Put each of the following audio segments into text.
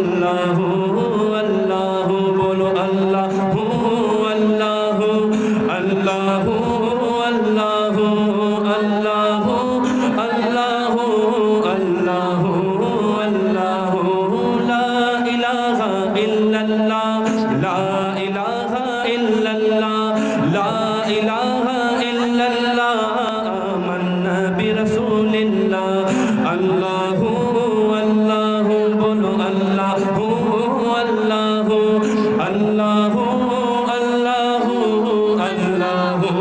अल्लाहु अल्लाहु बोलो अल्लाहु अल्लाहु अल्लाहु अल्लाहु अल्लाहु अल्लाहु अल्लाहु अल्लाहु ला इलाहा इल्लल्लाह ला इलाहा इल्लल्लाह ला इलाहा इल्लल्लाह आमन्ना बिरसूलिल्लाह अल्लाहु अल्लाहु बोलो अल्लाहु अल्लाहु अल्लाहु अल्लाहु अल्लाहु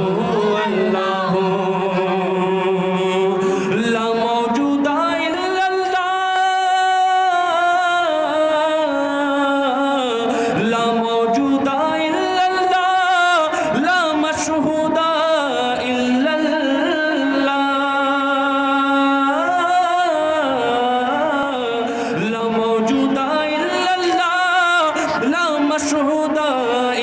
अल्लाहु ला मौजूदा इल्लल्लाह ला मौजूदा इल्लल्लाह ला मशहूदा مشهودا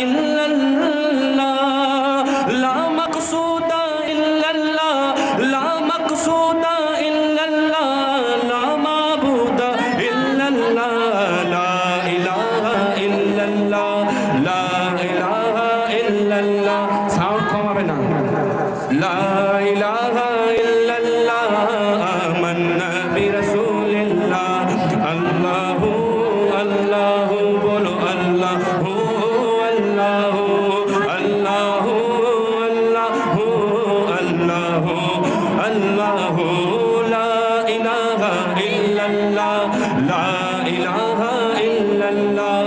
إلا الله لا مقصودا إلا الله لا مقصودا إلا الله لا معبودا إلا الله لا إله إلا الله لا إله إلا الله সাউন্ড কমাবে না لا إله إلا الله آمنا برسول الله الله الله बोलो अल्लाह अल्लाह अल्लाह अल्लाह अल्लाह ला इलाहा इल्लल्लाह ला इलाहा इल्लल्लाह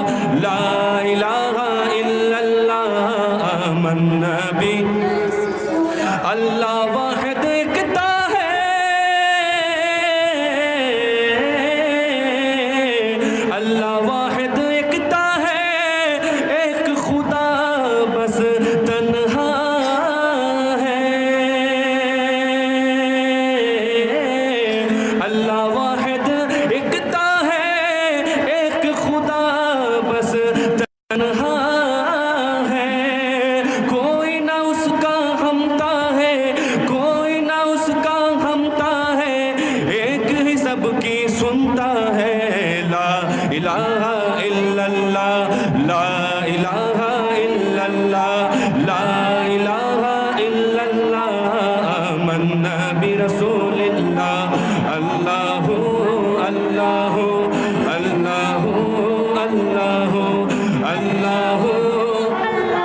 ला इलाहा इल्लल्लाह आमन्ना बि अल्लाह वाहिद एकता है अल्लाह वाहिद एकता है एक खुदा बस तन्हा है अल्लाह वाहिद एकता है एक खुदा बस तन्हा है कोई ना उसका हमता है कोई ना उसका हमता है एक ही सबकी सुनता है ला इलाहा इल्लल्लाह ला इलाहा इल्लल्लाह ला इलाहा इल्लल्लाह आमन्ना बिरसूलिल्लाह अल्लाहु अल्लाहु अल्लाहु अल्लाहु अल्लाहु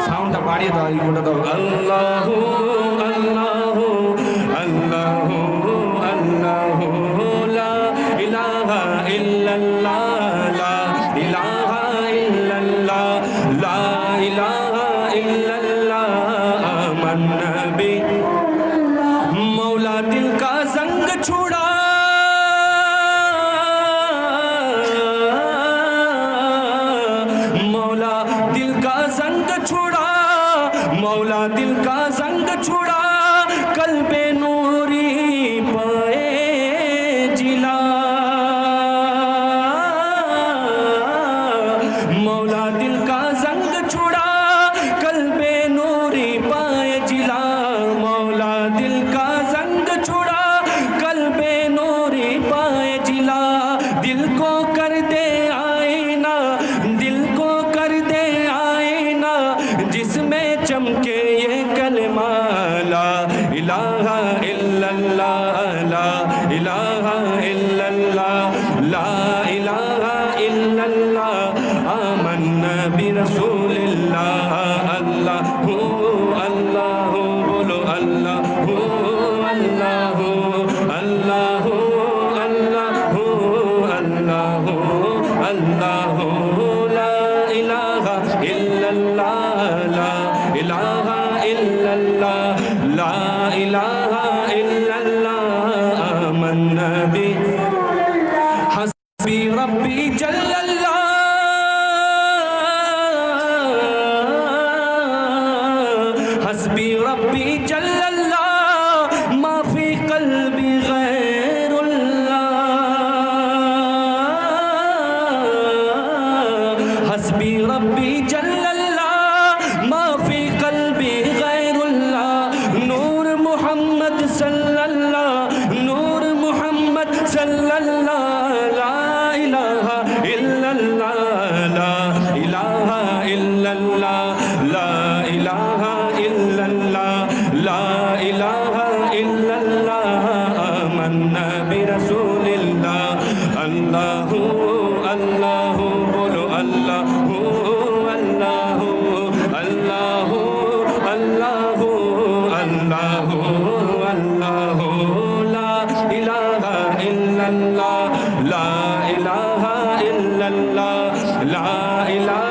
साउंडটা বাড়িয়ে দাও ইকোটা দাও আল্লাহু আল্লাহু আল্লাহু আল্লাহু লা ইলাহা ইল্লাল্লাহ লা ইলাহা ইল্লাল্লাহ লা ইলাহা ইল্লাল্লাহ आमन्ना बि मौला दिल का जंग छोड़ा मौला दिल का जंग छोड़ा मौला दिल का जंग छोड़ा कल्बे नूरी पाए जिला मौला दिल का जंग छोड़ा कल्बे नूरी पाए जिला मौला दिल का जंग छोड़ा कल्बे नूरी पाए जिला दिल को कर दे आईना दिल को कर दे आईना जिसमें चमके ये कलमा ला इलाहा इल्लल्लाह ला इलाहा इल्लल्लाह ला इलाहा इल्लल्लाह आमन्ना बिरसूलिल्लाह अल्लाहु अल्लाहु बोलो अल्लाहु अल्लाहु अल्लाहु अल्लाहु अल्लाहु अल्लाहु ला इलाहा इल्लल्लाह ला इलाहा इल्लल्लाह ला इलाहा इल्लल्लाह आमन्ना बि हस्बी रब्बी जल्लल्लाह हस्बी रब्बी जल्लल्लाह मा फी क़ल्बी गैरुल्लाह हस्बी रब्बी जल्लल्लाह मा फी क़ल्बी गैरुल्लाह नूर मुहम्मद सल्लल्लाह नूर मुहम्मद सल्लल्लाह ला इलाहा इल्लल्लाह اللہ لا الہ